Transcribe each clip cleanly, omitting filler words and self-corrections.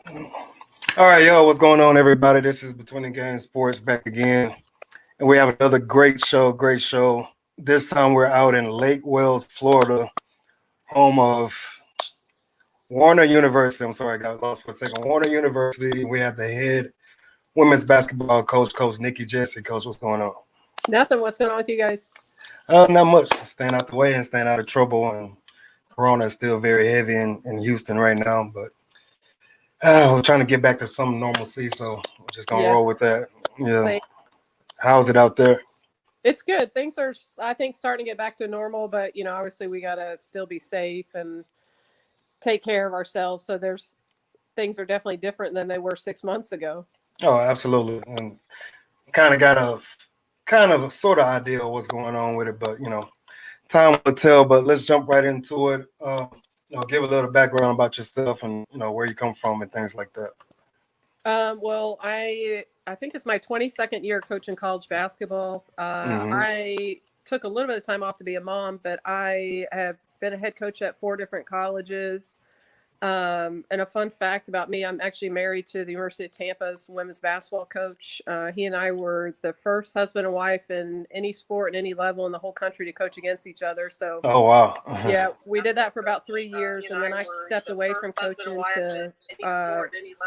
All right, yo, what's going on, everybody? This is Between the Game Sports back again, and we have another great show. Great show. This time we're out in Lake Wales, Florida, home of Warner University. I'm sorry, I got lost for a second. Warner University. We have the head women's basketball coach, Coach Nikki, Jessee. Coach, what's going on? Nothing. What's going on with you guys? Not much. Staying out the way and staying out of trouble. And Corona is still very heavy in Houston right now, but we're trying to get back to some normalcy. So we're just gonna roll with that. Yeah. Same. How's it out there? It's good. Things are, I think, starting to get back to normal, but obviously we gotta still be safe and take care of ourselves. So things are definitely different than they were 6 months ago. Oh, absolutely. And kind of got a sort of idea of what's going on with it, but time will tell. But let's jump right into it. Give a little background about yourself and where you come from and things like that. Well, I think it's my 22nd year coaching college basketball. I took a little bit of time off to be a mom, but I have been a head coach at 4 different colleges. And a fun fact about me, I'm actually married to the University of Tampa's women's basketball coach. He and I were the first husband and wife in any sport and any level in the whole country to coach against each other. So, oh wow, yeah, we did that for about 3 years, and then I stepped away from coaching to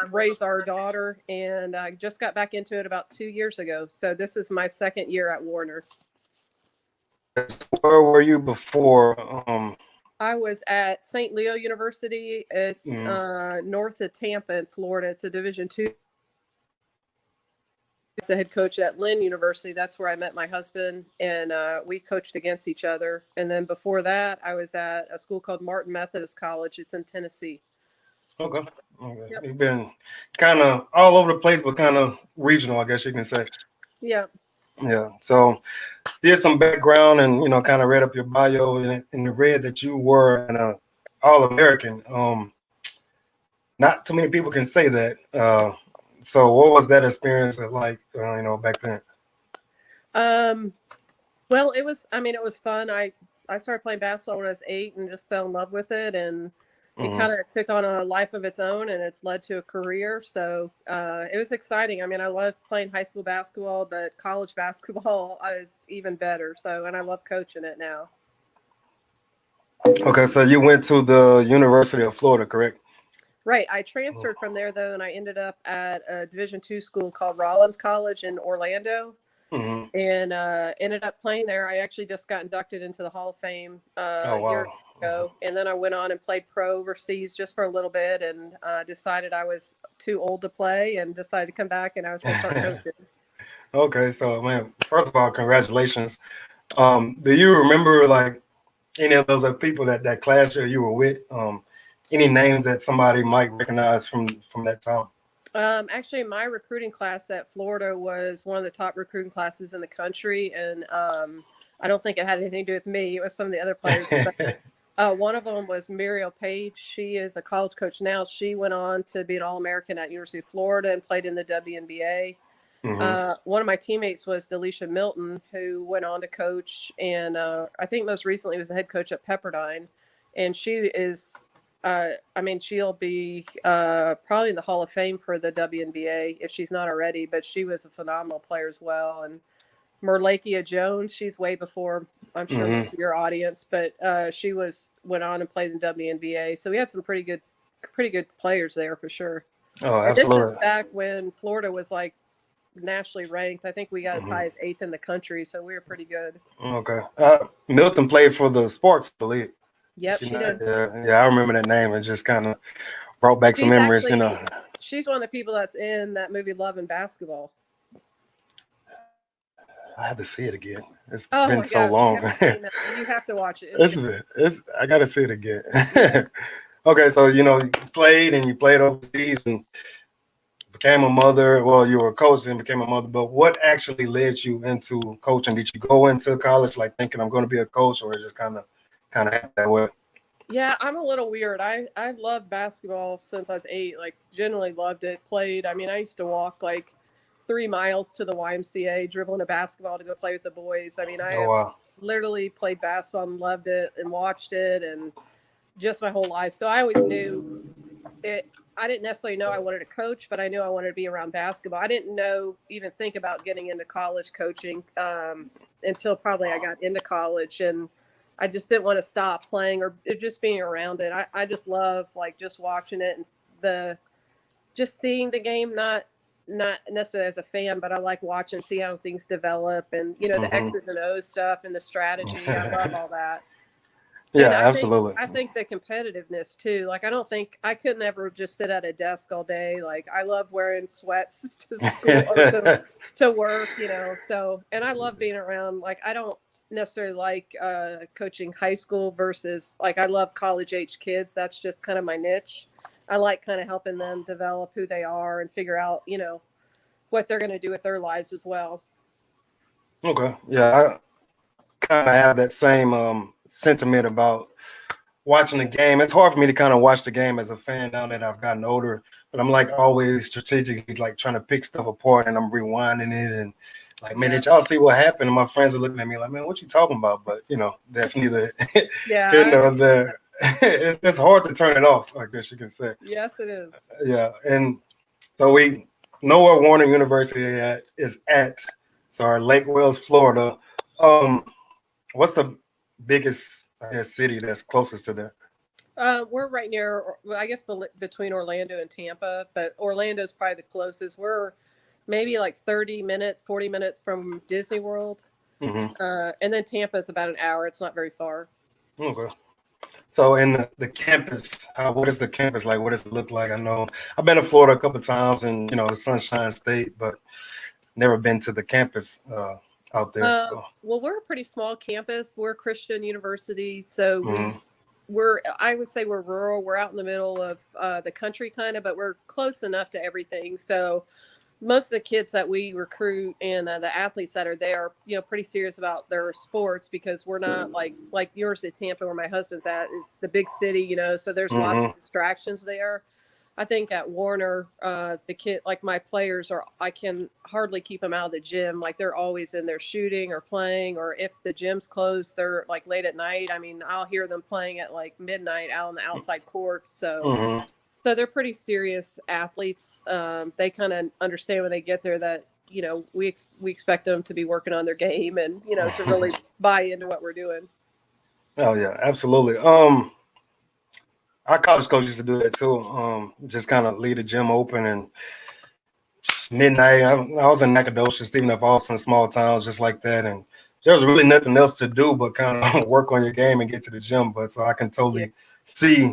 raise our daughter, and I just got back into it about 2 years ago. So this is my second year at Warner. Where were you before? I was at St. Leo University. It's north of Tampa in Florida. It's a Division II. As a head coach at Lynn University. That's where I met my husband, and we coached against each other. And then before that, I was at a school called Martin Methodist College. It's in Tennessee. Okay. Yep. You've been kind of all over the place, but kind of regional, I guess you can say. Yeah. Yeah. So did some background and kind of read up your bio and read that you were an All-American. Not too many people can say that. So what was that experience like back then? Well, it was fun. I started playing basketball when I was 8 and just fell in love with it, and it kind of took on a life of its own, and it's led to a career. So it was exciting. I mean, I loved playing high school basketball, but college basketball is even better. So, and I love coaching it now. Okay, so you went to the University of Florida, correct? Right. I transferred from there, though, and I ended up at a Division II school called Rollins College in Orlando, and ended up playing there. I actually just got inducted into the Hall of Fame a year ago, and then I went on and played pro overseas just for a little bit, and decided I was too old to play and decided to come back, and I was going to start coaching. Okay, so, man, first of all, congratulations. Do you remember, like, any of those people that class year you were with? Any names that somebody might recognize from that time? Actually, my recruiting class at Florida was one of the top recruiting classes in the country, and I don't think it had anything to do with me. It was some of the other players. But, one of them was Muriel Page. She is a college coach now. She went on to be an All-American at University of Florida and played in the WNBA. One of my teammates was Delisha Milton, who went on to coach, and I think most recently was a head coach at Pepperdine, and she is. She'll be probably in the Hall of Fame for the WNBA if she's not already, but she was a phenomenal player as well. And Merlakia Jones, she's way before, I'm sure, most of your audience, but she went on and played in WNBA. So we had some pretty good players there for sure. Oh, absolutely. And this is back when Florida was like nationally ranked. I think we got as high as 8th in the country, so we were pretty good. Okay. Milton played for the Sparks, I believe. Yep, she did. Yeah, I remember that name. It just kind of brought back some memories. She's one of the people that's in that movie Love and Basketball. I had to see it again. It's been so long. You have to watch it. I got to see it again. Okay, so you played overseas and became a mother. Well, you were a coach and became a mother. But what actually led you into coaching? Did you go into college like thinking I'm going to be a coach, or just kind of happened that way? Yeah, I'm a little weird. I loved basketball since I was 8. Like, generally loved it. Played. I mean, I used to walk like 3 miles to the YMCA, dribbling a basketball to go play with the boys. I mean, I literally played basketball and loved it and watched it and just my whole life. So I always knew it. I didn't necessarily know I wanted to coach, but I knew I wanted to be around basketball. I didn't even think about getting into college coaching until probably I got into college, and I just didn't want to stop playing or just being around it. I just love like just watching it and just seeing the game, not necessarily as a fan, but I like watching, see how things develop, and the X's and O's stuff and the strategy. I love all that. Yeah, And absolutely. I think the competitiveness too. Like, I don't think I could never just sit at a desk all day. Like, I love wearing sweats to school or to work, So, and I love being around. Like, I don't necessarily like coaching high school versus like I love college age kids. That's just kind of my niche. I like kind of helping them develop who they are and figure out, what they're going to do with their lives as well. Okay. Yeah, I kind of have that same sentiment about watching the game. It's hard for me to kind of watch the game as a fan now that I've gotten older, but I'm like always strategically like trying to pick stuff apart, and I'm rewinding it and like, man, did y'all see what happened? And my friends are looking at me like, man, what you talking about? But that's neither here nor there. It's hard to turn it off, I guess you can say. Yes, it is. Yeah, and so we know where Warner University is at. So our Lake Wales, Florida. What's the biggest, I guess, city that's closest to that? We're right near, I guess, between Orlando and Tampa, but Orlando's probably the closest. We're maybe like 30 minutes, 40 minutes from Disney World. And then Tampa's about an hour. It's not very far. Okay. So in the campus, what is the campus like? What does it look like? I know I've been to Florida a couple of times and, the Sunshine State, but never been to the campus out there. Well, we're a pretty small campus. We're a Christian university. So I would say we're rural. We're out in the middle of the country kind of, but we're close enough to everything. So most of the kids that we recruit and the athletes that are there, pretty serious about their sports, because we're not like yours at Tampa, where my husband's at, is the big city, so there's lots of distractions there. I think at Warner, the kid, like my players I can hardly keep them out of the gym. Like, they're always in there shooting or playing, or if the gym's closed, they're like late at night. I mean, I'll hear them playing at like midnight out on the outside court. So, so they're pretty serious athletes. They kind of understand when they get there that, we expect them to be working on their game and, to really buy into what we're doing. Oh yeah, absolutely. Our college coach used to do that too. Just kind of leave the gym open and midnight. I was in Nacogdoches, Stephen F. Austin, small towns just like that, and there was really nothing else to do but kind of work on your game and get to the gym. But so I can totally see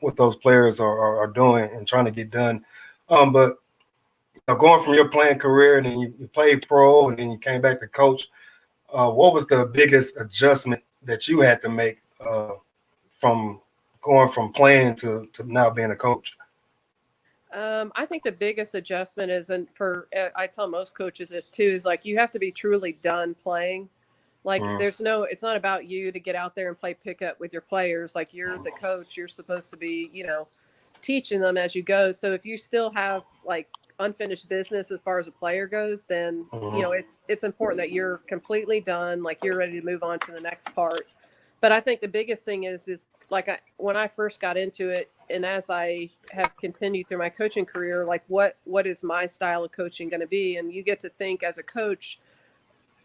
what those players are doing and trying to get done. But going from your playing career and then you played pro and then you came back to coach, what was the biggest adjustment that you had to make from going from playing to now being a coach? I think the biggest adjustment is, and I tell most coaches this too, is like, you have to be truly done playing. Like, it's not about you to get out there and play pickup with your players. Like, you're the coach, you're supposed to be, teaching them as you go. So if you still have like unfinished business as far as a player goes, then, it's important that you're completely done. Like, you're ready to move on to the next part. But I think the biggest thing is like, when I first got into it, and as I have continued through my coaching career, like what is my style of coaching going to be? And you get to think as a coach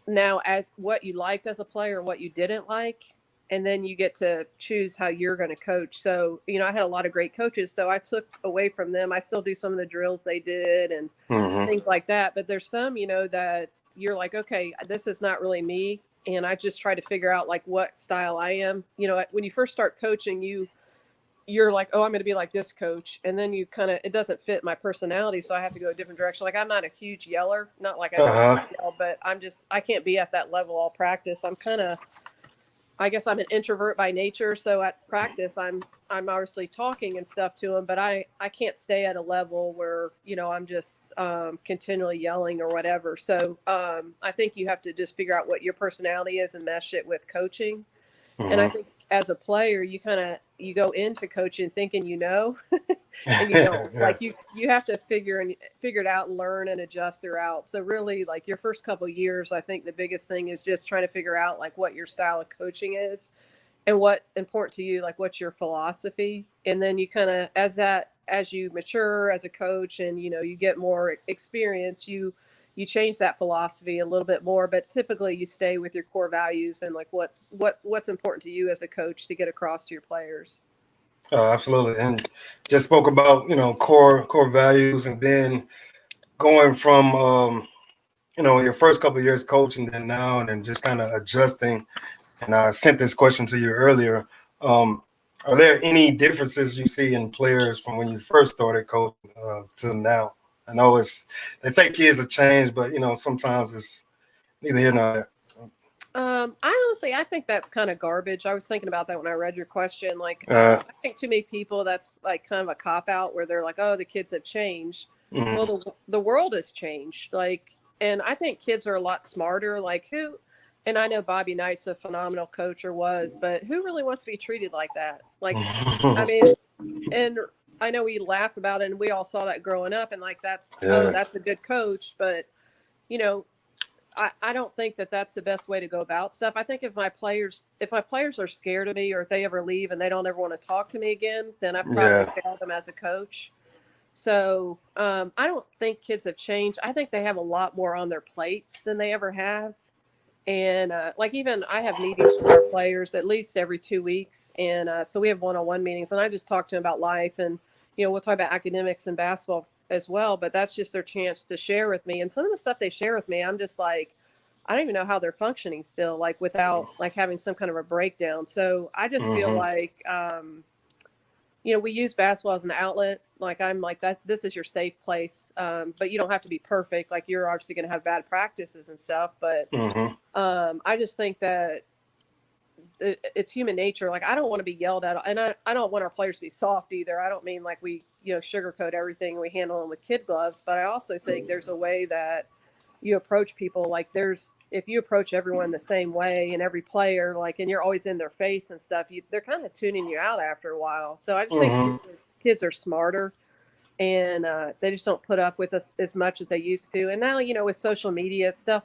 now at what you liked as a player, what you didn't like, and then you get to choose how you're going to coach. So, I had a lot of great coaches, so I took away from them. I still do some of the drills they did and things like that. But there's some, that you're like, okay, this is not really me. And I just try to figure out like what style I am. When you first start coaching, you're like, oh, I'm going to be like this coach. And then it doesn't fit my personality. So I have to go a different direction. Like, I'm not a huge yeller, not like I don't yell, but I can't be at that level all practice. I guess I'm an introvert by nature. So at practice, I'm obviously talking and stuff to them, but I can't stay at a level where, I'm just continually yelling or whatever. So I think you have to just figure out what your personality is and mesh it with coaching. And I think as a player, you go into coaching thinking, and you don't. Like, you have to figure it out and learn and adjust throughout. So really, like, your first couple of years, I think the biggest thing is just trying to figure out like what your style of coaching is and what's important to you, like what's your philosophy. And then you kind of, as as you mature as a coach and, you get more experience, you change that philosophy a little bit more, but typically you stay with your core values and like what's important to you as a coach to get across to your players. Absolutely. And just spoke about, core values, and then going from, your first couple of years coaching then now, and then just kind of adjusting. And I sent this question to you earlier. Are there any differences you see in players from when you first started coaching to now? I know they say kids have changed, but, sometimes it's neither here nor there. I think that's kind of garbage. I was thinking about that when I read your question. Like, Uh, I think too many people, that's like kind of a cop out where they're like, oh, the kids have changed. mhm. Well, the world has changed. Like, and I think kids are a lot smarter. Like and I know Bobby Knight's a phenomenal coach or was, but who really wants to be treated like that? Like, I mean, and I know we laugh about it and we all saw that growing up and like, Yeah. that's a good coach. But, you know, I don't think that that's the best way to go about stuff. I think if my players are scared of me or if they ever leave and they don't ever want to talk to me again, then I've probably Yeah. failed them as a coach. So I don't think kids have changed. I think they have a lot more on their plates than they ever have. And like even I have meetings with our players at least every 2 weeks. And so we have one-on-one meetings and I just talk to them about life and, we'll talk about academics and basketball as well, but that's just their chance to share with me. And some of the stuff they share with me, I'm just like, I don't even know how they're functioning still, like without like having some kind of a breakdown. So I just feel like, we use basketball as an outlet. Like I'm like that, this is your safe place. But you don't have to be perfect. Like you're obviously going to have bad practices and stuff, but I just think that it's human nature. Like I don't want to be yelled at, and I don't want our players to be soft either. I don't mean like we sugarcoat everything and we handle them with kid gloves, but I also think there's a way that you approach people. Like if you approach everyone the same way and every player, like, and you're always in their face and stuff, they're kind of tuning you out after a while. So I just think kids are smarter and they just don't put up with us as much as they used to. And now, with social media stuff,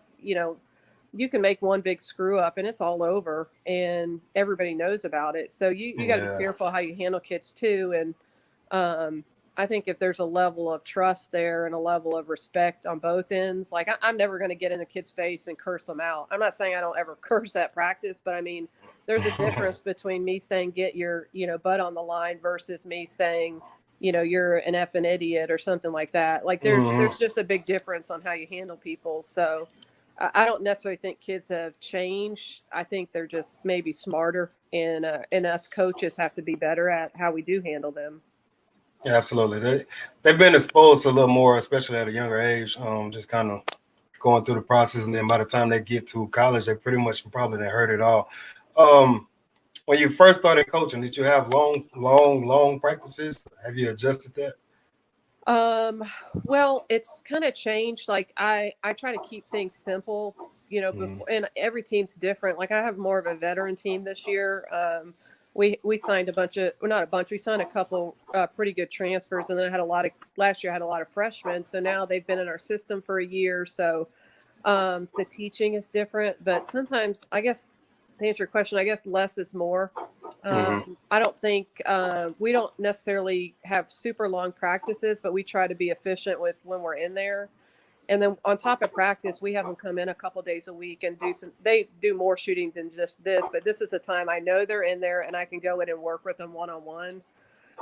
you can make one big screw up and it's all over and everybody knows about it. So you got to be careful how you handle kids too. And I think if there's a level of trust there and a level of respect on both ends, like I'm never going to get in the kid's face and curse them out. I'm not saying I don't ever curse at practice, but I mean, there's a difference between me saying, get your, butt on the line versus me saying, you're an effing idiot or something like that. Like there's just a big difference on how you handle people. So I don't necessarily think kids have changed. I think they're just maybe smarter, and us coaches have to be better at how we do handle them. Yeah, absolutely. They've been exposed to a little more, especially at a younger age, just kind of going through the process. And then by the time they get to college, they pretty much probably heard it all. When you first started coaching, did you have long practices? Have you adjusted that? Well, it's kind of changed. Like I try to keep things simple, before, and every team's different. Like I have more of a veteran team this year. We signed not a bunch. We signed a couple pretty good transfers, and then last year I had a lot of freshmen. So now they've been in our system for a year. So the teaching is different, but sometimes I guess to answer your question, I guess less is more. I don't think we don't necessarily have super long practices, but we try to be efficient with when we're in there. And then on top of practice, we have them come in a couple of days a week and they do more shooting than just this, but this is a time I know they're in there and I can go in and work with them one-on-one.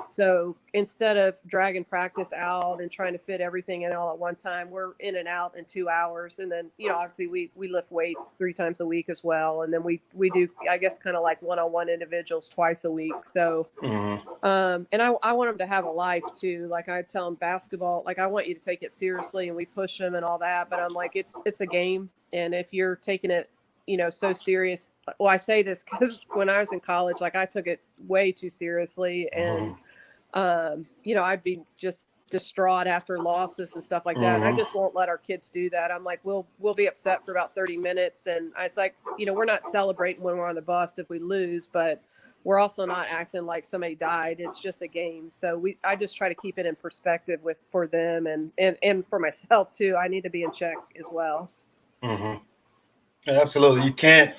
So instead of dragging practice out and trying to fit everything in all at one time, we're in and out in 2 hours. And then, obviously we lift weights 3 times a week as well. And then we do, I guess, kind of like one-on-one individuals twice a week. So, and I want them to have a life too. Like I tell them basketball, like I want you to take it seriously and we push them and all that. But I'm like, it's a game. And if you're taking it, so serious. Well, I say this because when I was in college, like I took it way too seriously. And, I'd be just distraught after losses and stuff like that. And I just won't let our kids do that. I'm like, we'll be upset for about 30 minutes. And I was like, we're not celebrating when we're on the bus if we lose, but we're also not acting like somebody died. It's just a game. So I just try to keep it in perspective for them and for myself too. I need to be in check as well. Yeah, absolutely. You can't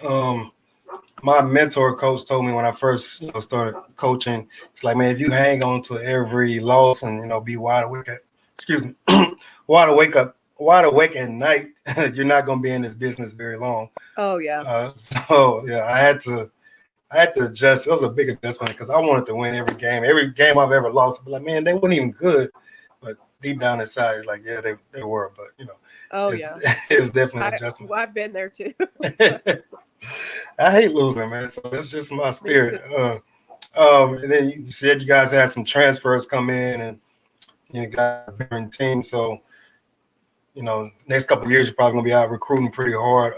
my mentor coach told me when I first started coaching, it's like, man, if you hang on to every loss and be wide awake excuse me, wide awake at night, you're not going to be in this business very long. Oh yeah. So yeah, I had to adjust. It was a big adjustment because I wanted to win every game. Every game I've ever lost, but like, man, they weren't even good. But deep down inside, like, yeah, they were. But Oh it's, yeah. it was definitely an adjustment. I've been there too. So, I hate losing, man. So that's just my spirit. And then you said you guys had some transfers come in, and you got a veteran team. So next couple of years you're probably gonna be out recruiting pretty hard.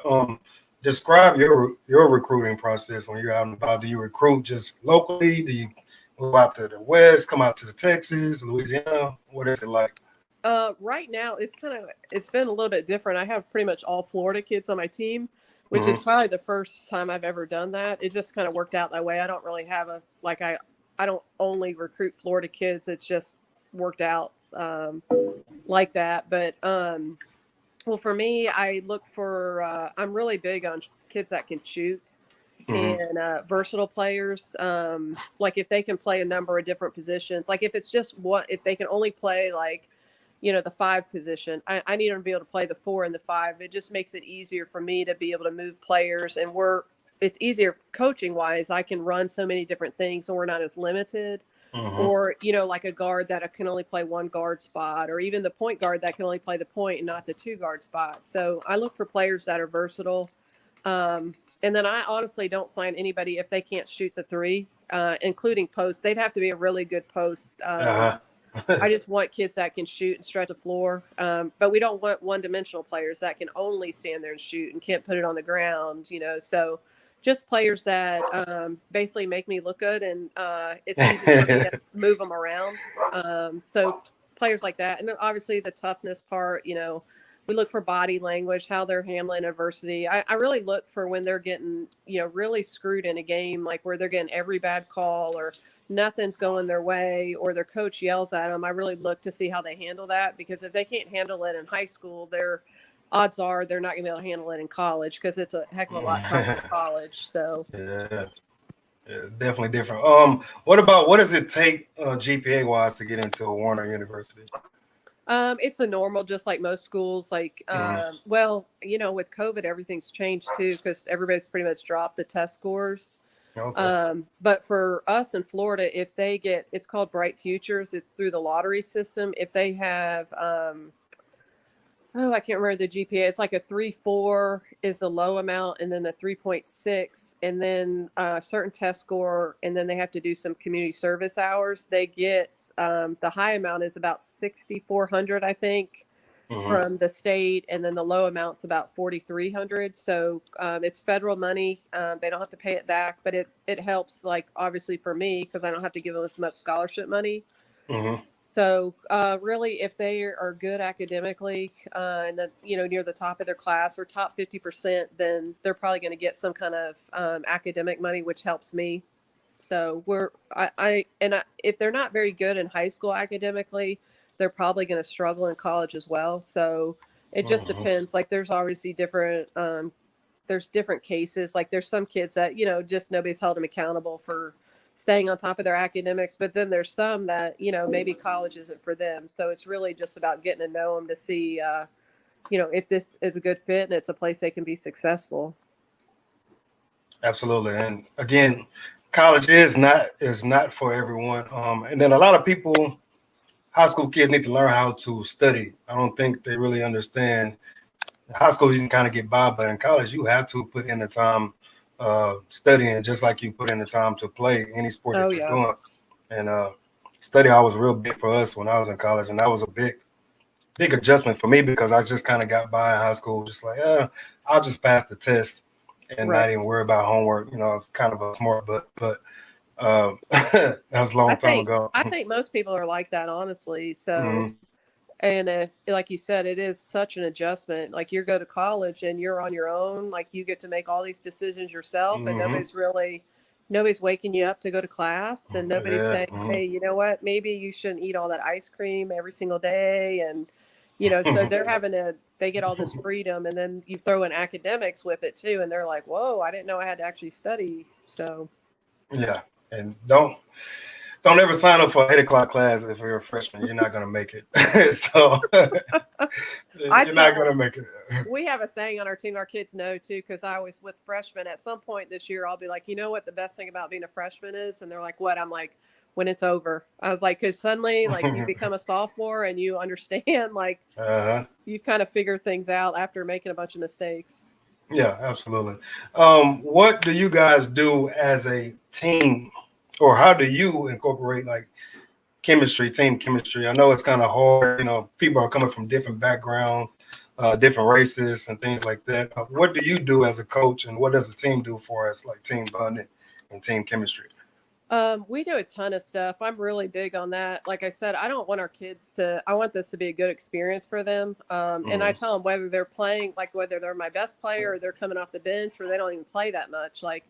Describe your recruiting process when you're out and about. Do you recruit just locally? Do you go out to the West, come out to the Texas, Louisiana? What is it like? right now it's been a little bit different. I have pretty much all Florida kids on my team, which is probably the first time I've ever done that. It just kind of worked out that way. I don't really have I don't only recruit Florida kids. It's just worked out like that. But well, for me, I look for I'm really big on kids that can shoot and versatile players. Like if they can play a number of different positions, like if it's just if they can only play like the 5 position. I need them to be able to play the 4 and the 5. It just makes it easier for me to be able to move players, and it's easier coaching wise. I can run so many different things, so we're not as limited. Or like a guard that can only play one guard spot, or even the point guard that can only play the point and not the 2 guard spot. So I look for players that are versatile. And then I honestly don't sign anybody if they can't shoot the 3, including post. They'd have to be a really good post. I just want kids that can shoot and stretch the floor. But we don't want one-dimensional players that can only stand there and shoot and can't put it on the ground, So just players that basically make me look good, and it's easy for me to move them around. So players like that. And then obviously the toughness part, we look for body language, how they're handling adversity. I really look for when they're getting, really screwed in a game, like where they're getting every bad call or nothing's going their way, or their coach yells at them. I really look to see how they handle that, because if they can't handle it in high school, odds are they're not going to be able to handle it in college, because it's a heck of a lot tougher in college. So Yeah, definitely different. What does it take GPA wise to get into a Warner University? it's a normal, just like most schools. Like, well, with COVID, everything's changed too, because everybody's pretty much dropped the test scores. Okay. But for us in Florida, if they it's called Bright Futures. It's through the lottery system. If they have, I can't remember the GPA. It's like a 3.4 is the low amount, and then the 3.6, and then a certain test score, and then they have to do some community service hours. They get the high amount is about 6,400, I think, from the state, and then the low amount's about 4,300. So it's federal money. They don't have to pay it back, but it helps, like, obviously for me, because I don't have to give them as much scholarship money. So really, if they are good academically and then near the top of their class or top 50%, then they're probably going to get some kind of academic money, which helps me. So if they're not very good in high school academically, they're probably going to struggle in college as well. So it just depends. Like there's obviously different cases. Like there's some kids that just nobody's held them accountable for staying on top of their academics, but then there's some that maybe college isn't for them. So it's really just about getting to know them to see if this is a good fit and it's a place they can be successful. Absolutely. And again, college is not for everyone. And then a lot of people, high school kids, need to learn how to study. I don't think they really understand. In high school you can kind of get by, but in college you have to put in the time studying, just like you put in the time to play any sport that you're doing. And study was real big for us when I was in college, and that was a big adjustment for me, because I just kind of got by in high school, just like I'll just pass the test and not even worry about homework. It's kind of a smart but that was a long time ago. I think most people are like that, honestly. So and like you said, it is such an adjustment. Like you go to college and you're on your own. Like you get to make all these decisions yourself, and nobody's waking you up to go to class, and nobody's saying, hey, you know what? Maybe you shouldn't eat all that ice cream every single day, and So they get all this freedom, and then you throw in academics with it too, and they're like, whoa, I didn't know I had to actually study. So Yeah, and don't ever sign up for an 8 o'clock class if you're a freshman. You're not gonna make it. So you're not gonna make it. We have a saying on our team, our kids know too, because I always, with freshmen, at some point this year, I'll be like, you know what the best thing about being a freshman is? And they're like, what? I'm like, when it's over. I was like, because suddenly, like, you become a sophomore and you understand, like, you've kind of figured things out after making a bunch of mistakes. Yeah, absolutely. What do you guys do as a team, or how do you incorporate like team chemistry? I know it's kind of hard. People are coming from different backgrounds, different races, and things like that. What do you do as a coach, and what does the team do for us, like team bonding and team chemistry? We do a ton of stuff. I'm really big on that. Like I said, I don't want our kids I want this to be a good experience for them. And I tell them whether they're playing, like whether they're my best player or they're coming off the bench or they don't even play that much. Like,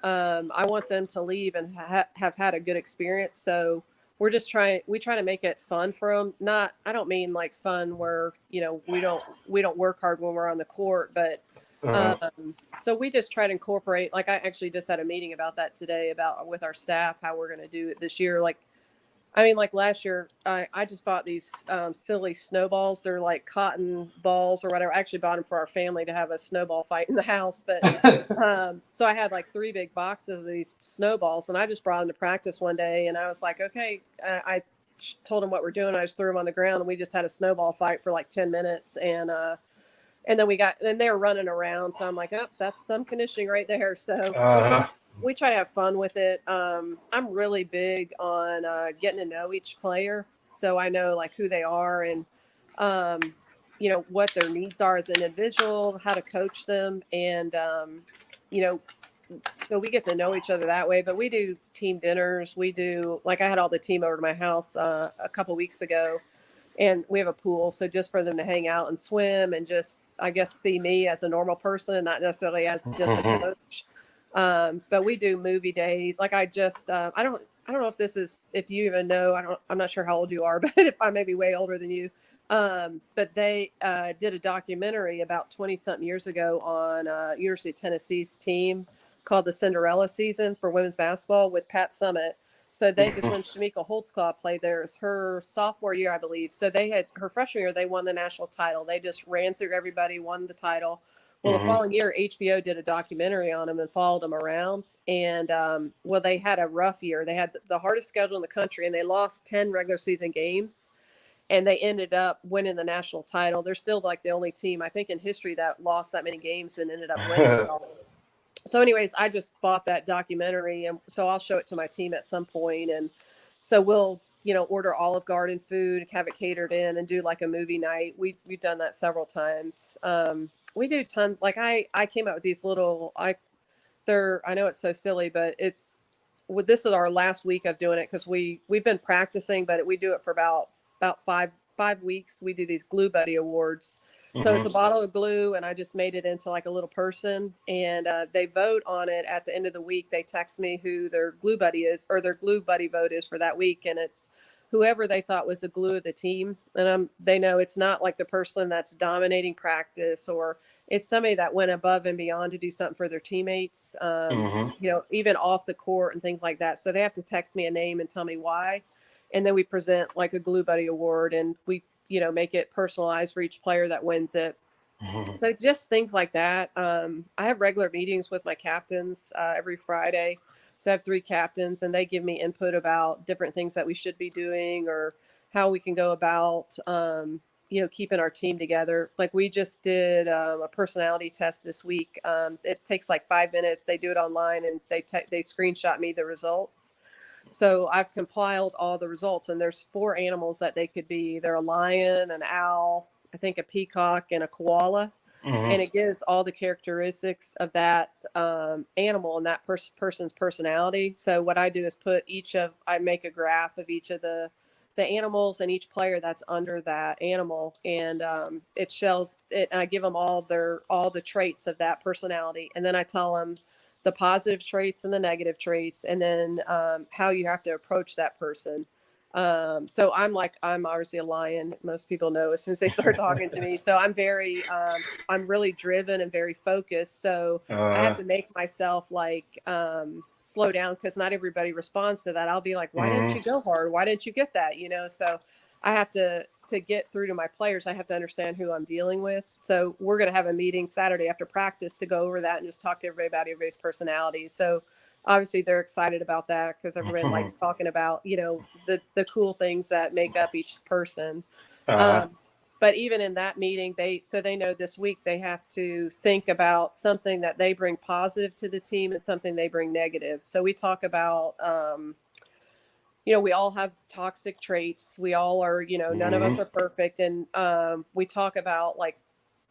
I want them to leave and have had a good experience. So we try to make it fun for them. I don't mean like fun where, we don't work hard when we're on the court, but so we just try to incorporate, like I actually just had a meeting about that today with our staff, how we're going to do it this year. Like last year, I just bought these silly snowballs. They're like cotton balls or whatever. I actually bought them for our family to have a snowball fight in the house. But so I had like 3 big boxes of these snowballs, and I just brought them to practice one day. And I was like, okay, I told them what we're doing. I just threw them on the ground, and we just had a snowball fight for like 10 minutes. And then they were running around. So I'm like, oh, that's some conditioning right there. So we try to have fun with it. I'm really big on getting to know each player. So I know like who they are and, what their needs are as an individual, how to coach them. And, so we get to know each other that way. But we do team dinners. We do, like I had all the team over to my house a couple weeks ago. And we have a pool, so just for them to hang out and swim and just, I guess, see me as a normal person and not necessarily as just a coach. But we do movie days. Like I don't know if you even know. I'm not sure how old you are, but if I may be way older than you. But they did a documentary about 20-something years ago on University of Tennessee's team called the Cinderella Season for women's basketball with Pat Summitt. So because when Shamika Holtzclaw played there, it was her sophomore year, I believe. So her freshman year, they won the national title. They just ran through everybody, won the title. Well, the following year, HBO did a documentary on them and followed them around. And, they had a rough year. They had the hardest schedule in the country, and they lost 10 regular season games. And they ended up winning the national title. They're still like the only team, I think, in history that lost that many games and ended up winning it all. So anyways, I just bought that documentary, and so I'll show it to my team at some point. And so we'll, order Olive Garden food, have it catered in, and do like a movie night. We've done that several times. We do tons. Like I came up with these little, I know it's so silly, but this is our last week of doing it because we've been practicing, but we do it for about 5 weeks. We do these Glue Buddy Awards. So it's a bottle of glue, and I just made it into like a little person, and they vote on it at the end of the week. They text me who their glue buddy is, or their glue buddy vote is for that week, and it's whoever they thought was the glue of the team. And they know it's not like the person that's dominating practice, or it's somebody that went above and beyond to do something for their teammates, even off the court and things like that. So they have to text me a name and tell me why. And then we present like a Glue Buddy Award, and we make it personalized for each player that wins it. So just things like that. I have regular meetings with my captains every Friday. So I have 3 captains, and they give me input about different things that we should be doing or how we can go about, keeping our team together. Like we just did a personality test this week. It takes like 5 minutes. They do it online, and they screenshot me the results. So I've compiled all the results, and there's 4 animals that they could be. They're a lion, an owl, I think a peacock, and a koala. And it gives all the characteristics of that animal and that person's personality. So what I do is I make a graph of each of the animals and each player that's under that animal. And it shows it. And I give them all the traits of that personality. And then I tell them the positive traits and the negative traits, and then how you have to approach that person. So I'm obviously a lion. Most people know as soon as they start talking to me. So I'm I'm really driven and very focused. So I have to make myself slow down because not everybody responds to that. I'll be like, why didn't you go hard? Why didn't you get that? So I have to get through to my players. I have to understand who I'm dealing with. So we're going to have a meeting Saturday after practice to go over that and just talk to everybody about everybody's personalities. So obviously they're excited about that because everyone likes talking about, the cool things that make up each person. But even in that meeting, they know this week they have to think about something that they bring positive to the team and something they bring negative. So we talk about, we all have toxic traits. We all are, none of us are perfect. And we talk about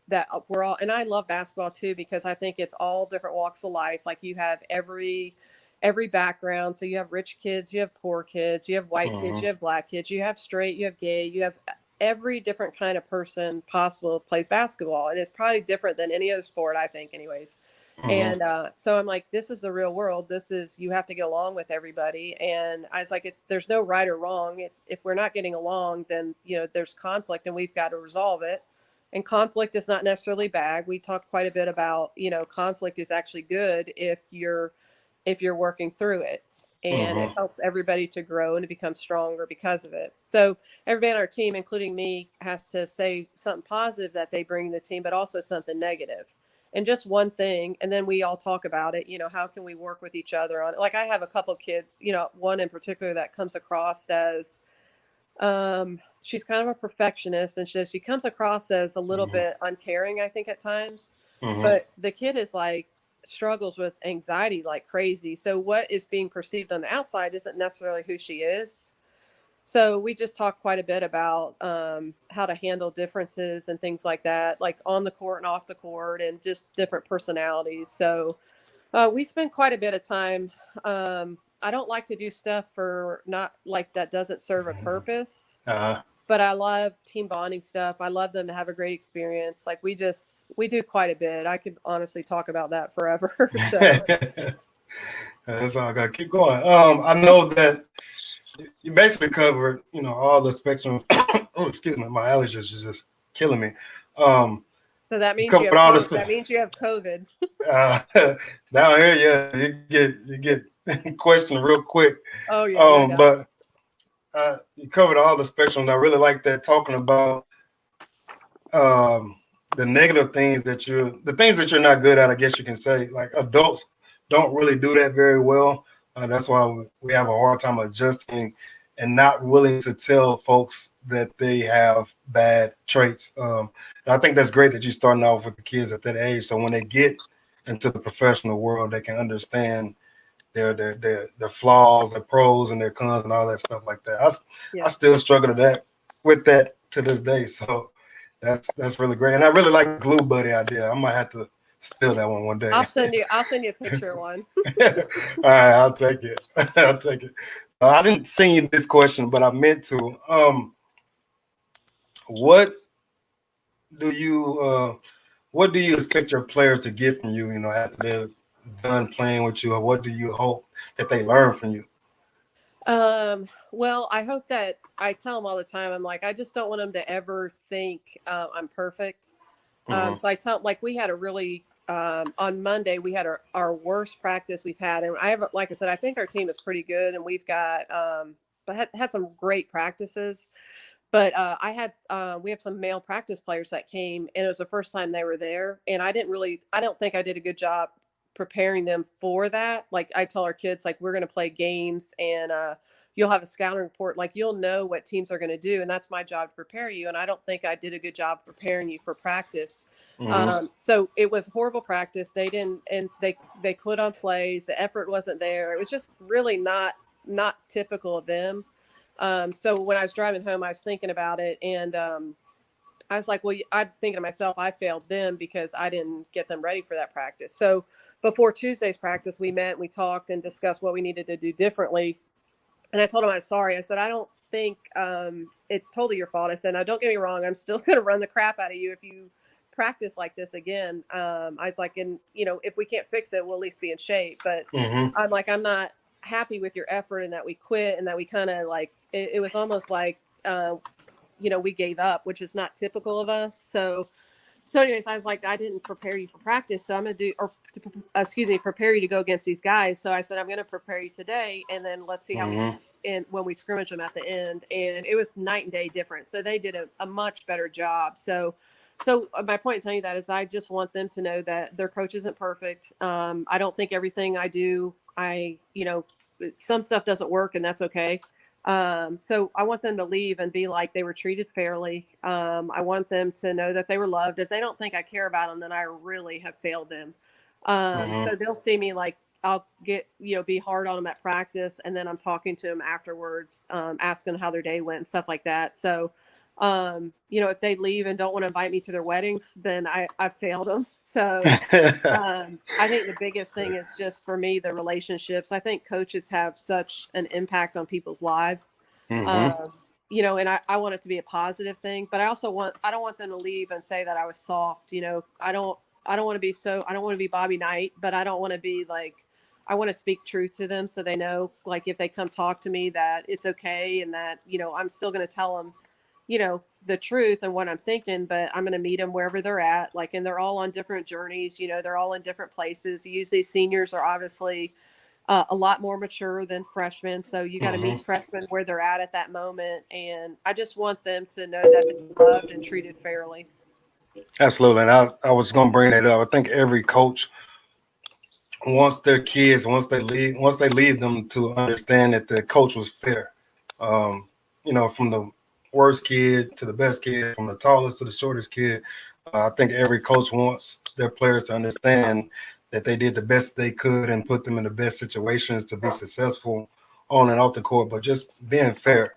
that we're all, and I love basketball too, because I think it's all different walks of life. Like you have every background. So you have rich kids, you have poor kids, you have white kids, you have black kids, you have straight, you have gay, you have every different kind of person possible plays basketball. And it's probably different than any other sport, I think, anyways. And so I'm like, this is the real world. You have to get along with everybody. And I was like, there's no right or wrong. It's if we're not getting along, then, there's conflict and we've got to resolve it. And conflict is not necessarily bad. We talked quite a bit about, conflict is actually good if you're working through it, and it helps everybody to grow and to become stronger because of it. So everybody on our team, including me, has to say something positive that they bring to the team, but also something negative. And just one thing, and then we all talk about it, how can we work with each other on it? Like I have a couple kids, one in particular that comes across as, she's kind of a perfectionist, and she comes across as a little bit uncaring, I think, at times. But the kid is struggles with anxiety like crazy. So what is being perceived on the outside isn't necessarily who she is. So we just talk quite a bit about how to handle differences and things like that, like on the court and off the court, and just different personalities. So we spend quite a bit of time. I don't like to do stuff for not that doesn't serve a purpose. But I love team bonding stuff. I love them to have a great experience. We do quite a bit. I could honestly talk about that forever. So. That's all I got. Keep going. I know that you basically covered, all the spectrum. Oh, excuse me, my allergies are just killing me. So that means you have that means you have COVID. Down here, yeah, you get questioned real quick. Oh yeah. But you covered all the spectrum. I really like that, talking about the negative things the things that you're not good at. I guess you can say, like adults don't really do that very well. That's why we have a hard time adjusting and not willing to tell folks that they have bad traits. And I think that's great that you're starting off with the kids at that age, so when they get into the professional world, they can understand their flaws, their pros and their cons, and all that stuff like that. I still struggle with that to this day. So that's really great, and I really like the glue buddy idea. I might have to steal that one day. I'll send you a picture of one. All right, I'll take it. I'll take it. I didn't send you this question, but I meant to. What do you expect your players to get from you? After they're done playing with you, or what do you hope that they learn from you? Well, I hope that I tell them all the time. I'm like, I just don't want them to ever think I'm perfect. So I tell them, we had a really on Monday we had our worst practice we've had, and like I said, I think our team is pretty good, and we've got had some great practices. But we have some male practice players that came, and it was the first time they were there, and I don't think I did a good job preparing them for that. Like I tell our kids, we're going to play games, and you'll have a scouting report. You'll know what teams are going to do, and that's my job to prepare you. And I don't think I did a good job preparing you for practice. So it was horrible practice. They didn't, and they quit on plays. The effort wasn't there. It was just really not typical of them. So when I was driving home, I was thinking about it, and I was like, well, I'm thinking to myself, I failed them because I didn't get them ready for that practice. So before Tuesday's practice, we met, and we talked and discussed what we needed to do differently. And I told him I was sorry. I said, I don't think it's totally your fault. I said, now don't get me wrong, I'm still going to run the crap out of you if you practice like this again. I was like, and if we can't fix it, we'll at least be in shape. But I'm like, I'm not happy with your effort and that we quit and that we kind of like, it was almost like, we gave up, which is not typical of us. So anyways, I was like, I didn't prepare you for practice. So I'm going to prepare you to go against these guys. So I said, I'm going to prepare you today. And then let's see how, and when we scrimmage them at the end. And it was night and day difference. So they did a much better job. So my point in telling you that is I just want them to know that their coach isn't perfect. I don't think everything I do, some stuff doesn't work and that's okay. So I want them to leave and be like they were treated fairly. I want them to know that they were loved. If they don't think I care about them, then I really have failed them. So they'll see me like I'll get, be hard on them at practice. And then I'm talking to them afterwards, asking how their day went and stuff like that. So, if they leave and don't want to invite me to their weddings, then I failed them. So I think the biggest thing is just for me, the relationships. I think coaches have such an impact on people's lives, and I want it to be a positive thing, but I don't want them to leave and say that I was soft. I don't want to be Bobby Knight, but I don't want to be like, I want to speak truth to them. So they know, like, if they come talk to me that it's okay. And that, I'm still going to tell them, the truth and what I'm thinking, but I'm going to meet them wherever they're at. Like, and they're all on different journeys, they're all in different places. Usually seniors are obviously a lot more mature than freshmen. So you got to meet freshmen where they're at that moment. And I just want them to know that they're loved and treated fairly. Absolutely. And I was going to bring that up. I think every coach wants their kids, once they leave them, to understand that the coach was fair. From the worst kid to the best kid, from the tallest to the shortest kid. I think every coach wants their players to understand that they did the best they could and put them in the best situations to be successful on and off the court, but just being fair.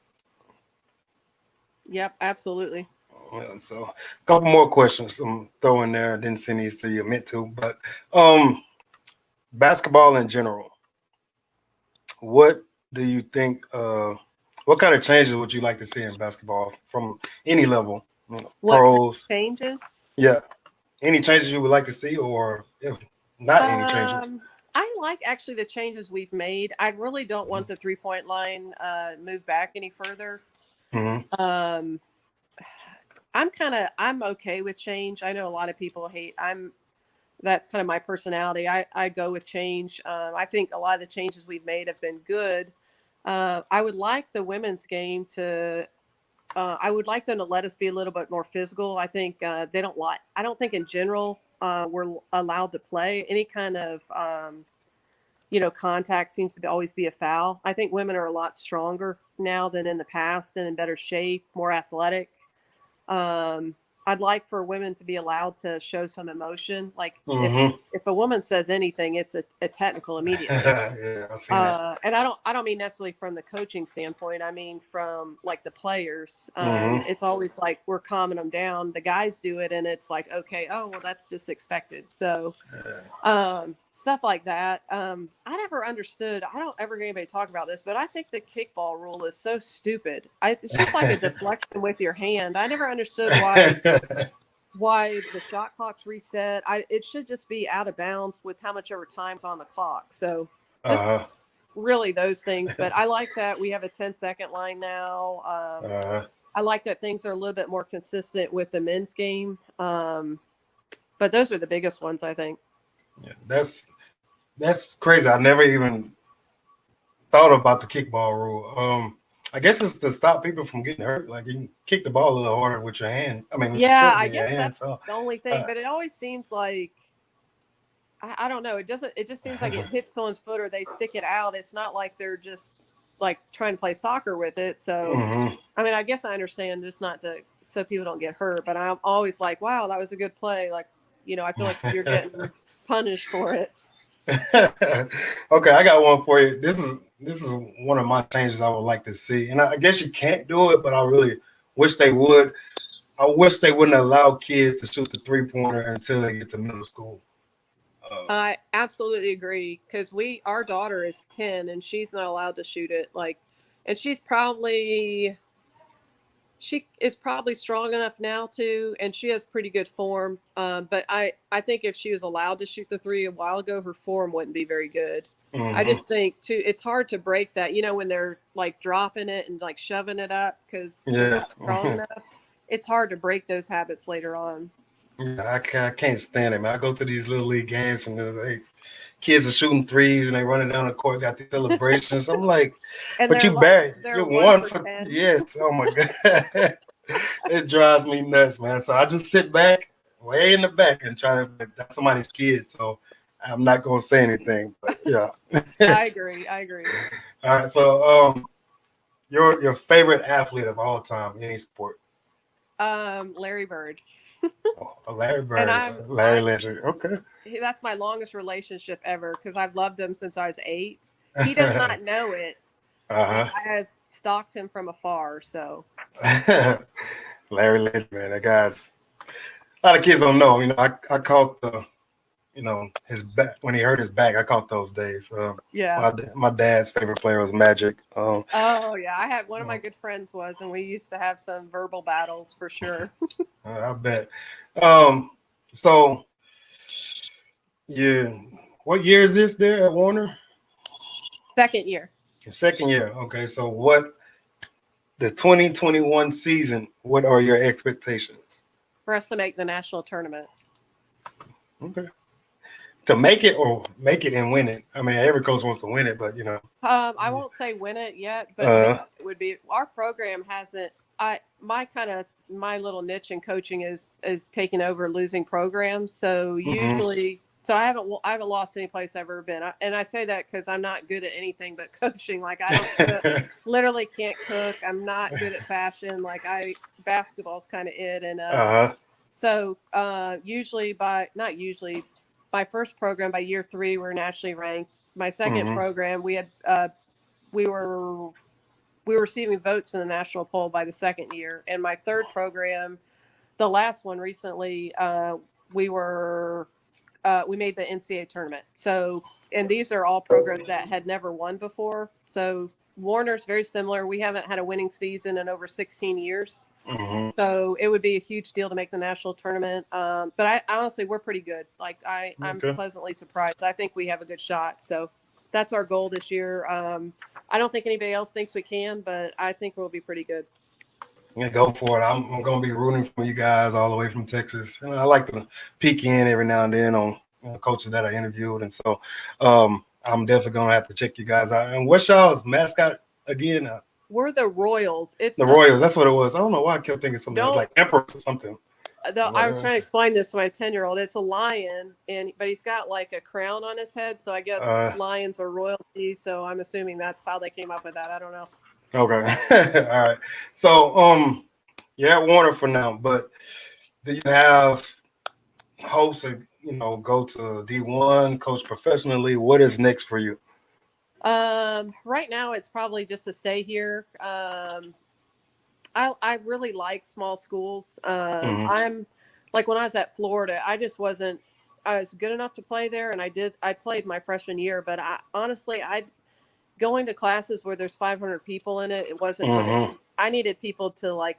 Yep, absolutely. Yeah, so a couple more questions I'm throwing there. I didn't send these to you, meant to, but basketball in general. What do you think? What kind of changes would you like to see in basketball from any level? What Pros. changes? Yeah. Any changes you would like to see, or if not any changes? I like actually the changes we've made. I really don't want the 3-point line moved back any further. I'm okay with change. I know a lot of people hate. That's kind of my personality. I go with change. I think a lot of the changes we've made have been good. I would like the women's game I would like them to let us be a little bit more physical. I think I don't think in general we're allowed to play any kind of, contact seems to always be a foul. I think women are a lot stronger now than in the past and in better shape, more athletic. I'd like for women to be allowed to show some emotion. Like if a woman says anything, it's a technical immediately. Yeah, I've seen that. And I don't mean necessarily from the coaching standpoint. I mean from like the players. It's always like we're calming them down. The guys do it, and it's like, okay, oh well, that's just expected. So stuff like that. I never understood. I don't ever hear anybody talk about this, but I think the kickball rule is so stupid. It's just like a deflection with your hand. I never understood why the shot clock's reset. It should just be out of bounds with how much ever time's on the clock. So just really those things. But I like that we have a 10-second line now. I like that things are a little bit more consistent with the men's game. But those are the biggest ones, I think. Yeah, that's crazy. I never even thought about the kickball rule. I guess it's to stop people from getting hurt. Like you can kick the ball a little harder with your hand. I mean, yeah, I guess that's the only thing. But it always seems like I don't know. It just seems like it hits someone's foot or they stick it out. It's not like they're just like trying to play soccer with it. So I mean, I guess I understand just not to so people don't get hurt. But I'm always like, wow, that was a good play. Like I feel like you're getting punished for it. Okay, I got one for you. This is one of my changes I would like to see, and I guess you can't do it, but I really wish they would. I wish they wouldn't allow kids to shoot the 3-pointer until they get to middle school. I absolutely agree because our daughter is 10 and she's not allowed to shoot it. And she is probably strong enough now to, and she has pretty good form. But I think if she was allowed to shoot the 3 a while ago, her form wouldn't be very good. I just think too, it's hard to break that, when they're like dropping it and like shoving it up because they're not strong enough. It's hard to break those habits later on. Yeah, I can't stand it, man. I go to these little league games and kids are shooting threes and they running down the court, got these celebrations. I'm like, and but you're 1 one for for 10. yes. Oh my God. It drives me nuts, man. So I just sit back way in the back and try to, that's somebody's kid. So I'm not gonna say anything, but yeah. I agree. All right. So your favorite athlete of all time, any sport? Larry Bird. Oh, Larry Bird. And Larry Legend. Okay. That's my longest relationship ever because I've loved him since I was 8. He does not know it. Uh-huh. I have stalked him from afar. So Larry Legend, man, that guy's a lot of kids don't know. I caught his back when he hurt his back. I caught those days. yeah. My dad's favorite player was Magic. Oh yeah, I had one of my good friends was, and we used to have some verbal battles for sure. I bet. So what year is this there at Warner? Second year. Second year. Okay. So the 2021 season, what are your expectations? For us to make the national tournament. Okay. To make it or make it and win it. I mean, every coach wants to win it, but I won't say win it yet, but it would be. Our program hasn't. My little niche in coaching is taking over losing programs. So usually, I haven't lost any place I've ever been. And I say that because I'm not good at anything but coaching. Like I don't cook, literally can't cook. I'm not good at fashion. Like basketball's kind of it. And so my first program by year 3 we're nationally ranked. My second program we had we were receiving votes in the national poll by the second year. And my third program, the last one recently, we made the NCAA tournament. So, and these are all programs that had never won before. So Warner's very similar. We haven't had a winning season in over 16 years. So it would be a huge deal to make the national tournament. But honestly, we're pretty good. Like I'm pleasantly surprised. I think we have a good shot. So that's our goal this year. I don't think anybody else thinks we can, but I think we'll be pretty good. Yeah, go for it. I'm going to be rooting for you guys all the way from Texas. And I like to peek in every now and then on coaches that I interviewed. And so I'm definitely going to have to check you guys out. And what's y'all's mascot again? We're the Royals. It's the Royals. That's what it was. I don't know why I kept thinking something like Emperors or something. I was trying to explain this to my 10-year-old. It's a lion, but he's got like a crown on his head. So I guess lions are royalty. So I'm assuming that's how they came up with that. I don't know. Okay. All right. So you're at Warner for now, but do you have hopes to go to D1, coach professionally? What is next for you? Right now it's probably just to stay here. I really like small schools. I'm like when I was at Florida, I was good enough to play there, and I played my freshman year, but honestly, going to classes where there's 500 people in it, it wasn't for me. I needed people to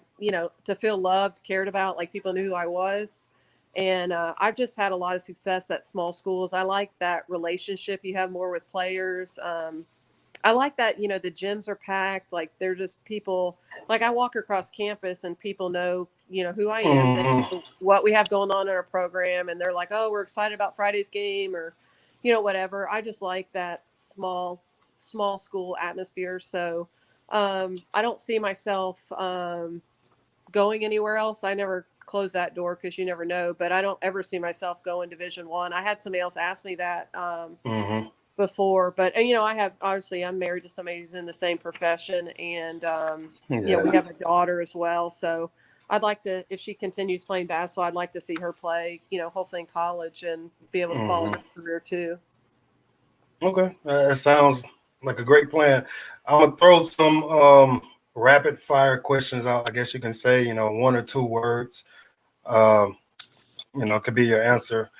to feel loved, cared about, like people knew who I was. And I've just had a lot of success at small schools. I like that relationship you have more with players. I like that, the gyms are packed. Like they're just people, like I walk across campus and people know, who I am, they know what we have going on in our program. And they're like, oh, we're excited about Friday's game or, whatever. I just like that small school atmosphere. So I don't see myself going anywhere else. I never close that door because you never know, but I don't ever see myself going Division I. I had somebody else ask me that before, but I'm married to somebody who's in the same profession, and we have a daughter as well. So I'd like to, if she continues playing basketball, I'd like to see her play, hopefully in college and be able to follow her career too. Okay. That sounds like a great plan. I'm going to throw some rapid fire questions out. I guess you can say, 1 or 2 words. Could be your answer.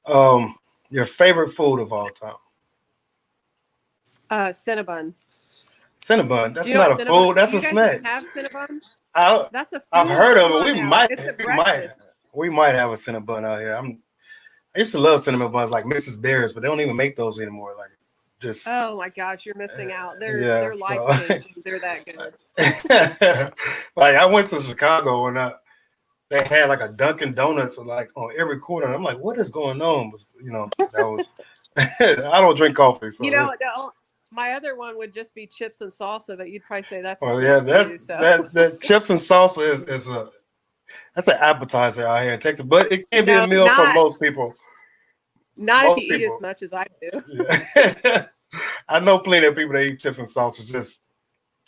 Your favorite food of all time? Cinnabon. Cinnabon. That's not a food. That's a snack. Have Cinnabons? That's a food. I've heard of it. We might have a Cinnabon out here. I used to love cinnamon buns like Mrs. Bear's, but they don't even make those anymore. Like Just Oh my gosh, you're missing out. yeah. They're life So changing. They're that good. like I went to Chicago and they had like a Dunkin' Donuts like on every corner. I'm like, what is going on? But, that was I don't drink coffee, so You know, my other one would just be chips and salsa, but you'd probably say that's a well, yeah, snack that's too. So that chips and salsa is that's an appetizer out here in Texas, but it can be a no, meal for most people. not if you Most eat as people. much as I do. Yeah. I know plenty of people that eat chips and salsa just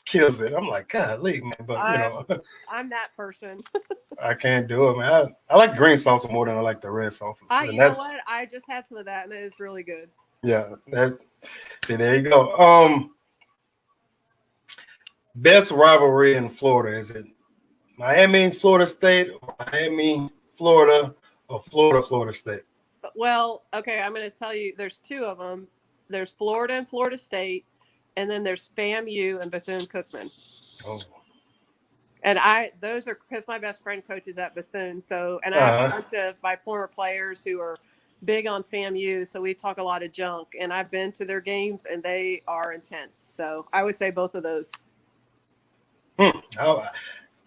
kills it. I'm like, God, leave man, but I'm that person. I can't do it, man. I like green salsa more than I like the red salsa. And You know what? I just had some of that, and it is really good. yeah, see, there you go. Best rivalry in Florida, is it Miami, Florida State, or Miami, Florida, or Florida, Florida State? Well, okay, I'm going to tell you. There's two of them. There's Florida and Florida State, and then there's FAMU and Bethune-Cookman. Oh. And those are because my best friend coaches at Bethune. So, and I have a bunch of my former players who are big on FAMU. So we talk a lot of junk, and I've been to their games, and they are intense. So I would say both of those. I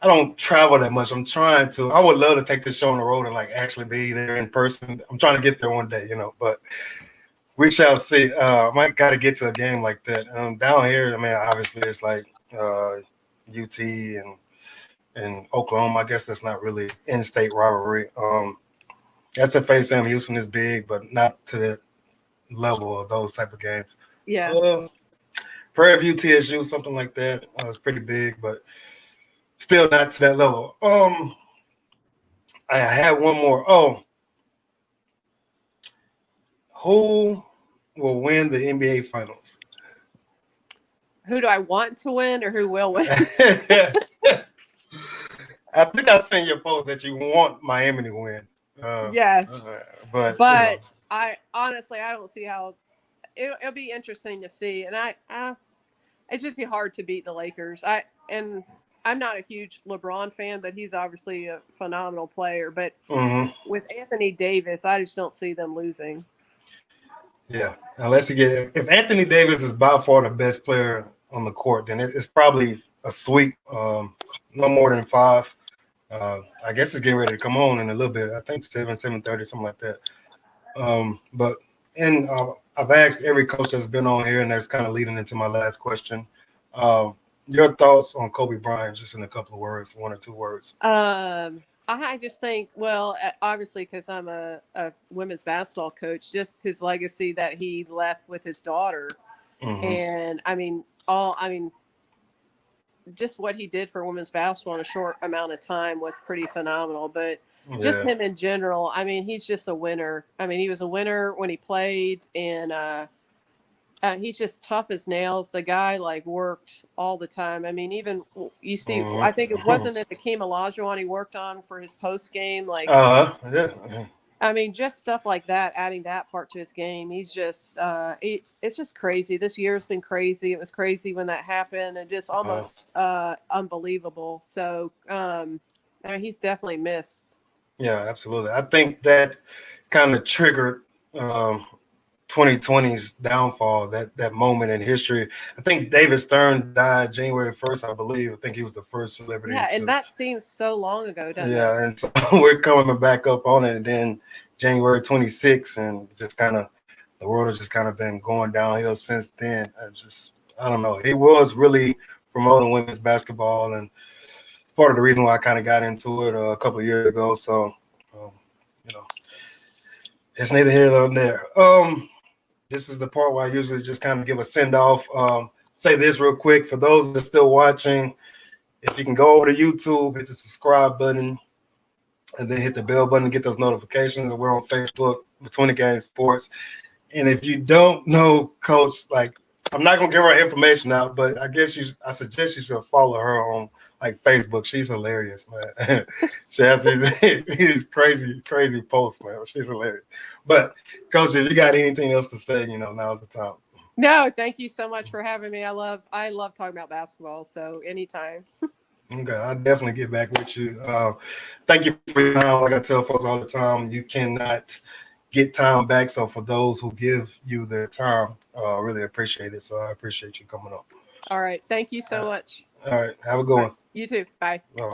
don't travel that much. I'm trying to. I would love to take this show on the road and like actually be there in person. I'm trying to get there one day, but we shall see. I might got to get to a game like that. Down here, I mean, obviously it's like UT and Oklahoma. I guess that's not really in-state rivalry. SFA Sam Houston is big, but not to the level of those type of games. Yeah. Prairie View TSU, something like that. It's pretty big, but still not to that level. I had one more. Who will win the NBA Finals? Who do I want to win, or who will win? I think I sent your post that you want Miami to win. Yes, but I honestly I don't see how it'll be interesting to see, and it'd just be hard to beat the Lakers. I'm not a huge LeBron fan, but he's obviously a phenomenal player. But with Anthony Davis, I just don't see them losing. Yeah, unless if Anthony Davis is by far the best player on the court, then it's probably a sweep. No more than 5. I guess it's getting ready to come on in a little bit. I think 7:30, something like that. But I've asked every coach that's been on here, and that's kind of leading into my last question. Your thoughts on Kobe Bryant, just in a couple of words, 1 or 2 words. I just think, well, obviously, because I'm a women's basketball coach, just his legacy that he left with his daughter, and just what he did for women's basketball in a short amount of time was pretty phenomenal. But just him in general, I mean, he's just a winner. I mean, he was a winner when he played, and he's just tough as nails. The guy worked all the time. I mean, even you see, I think it wasn't at the Hakeem Olajuwon he worked on for his post game. I mean, just stuff like that, adding that part to his game. He's just, it's just crazy. This year's been crazy. It was crazy when that happened, and just almost unbelievable. So, I mean, he's definitely missed. Yeah, absolutely. I think that kind of triggered 2020's downfall, that moment in history. I think David Stern died January 1st, I believe. I think he was the first celebrity. Yeah, and that seems so long ago, doesn't it? Yeah, and so we're coming back up on it. And then January 26th, and just kind of the world has just kind of been going downhill since then. I don't know. He was really promoting women's basketball, and it's part of the reason why I kind of got into it a couple of years ago. So, it's neither here nor there. This is the part where I usually just kind of give a send-off. Say this real quick. For those that are still watching, if you can go over to YouTube, hit the subscribe button, and then hit the bell button to get those notifications. And we're on Facebook, Between the Game Sports. And if you don't know Coach, I'm not going to give her information out, but I suggest you should follow her on Facebook. She's hilarious, man. She has these crazy posts, man. She's hilarious. But Coach, if you got anything else to say, now's the time. No, thank you so much for having me. I love talking about basketball. So anytime. Okay, I'll definitely get back with you. Thank you for your time. Like I tell folks all the time, you cannot get time back. So for those who give you their time, really appreciate it. So I appreciate you coming on. All right. Thank you so much. All right. Have a good one. You too. Bye. Bye.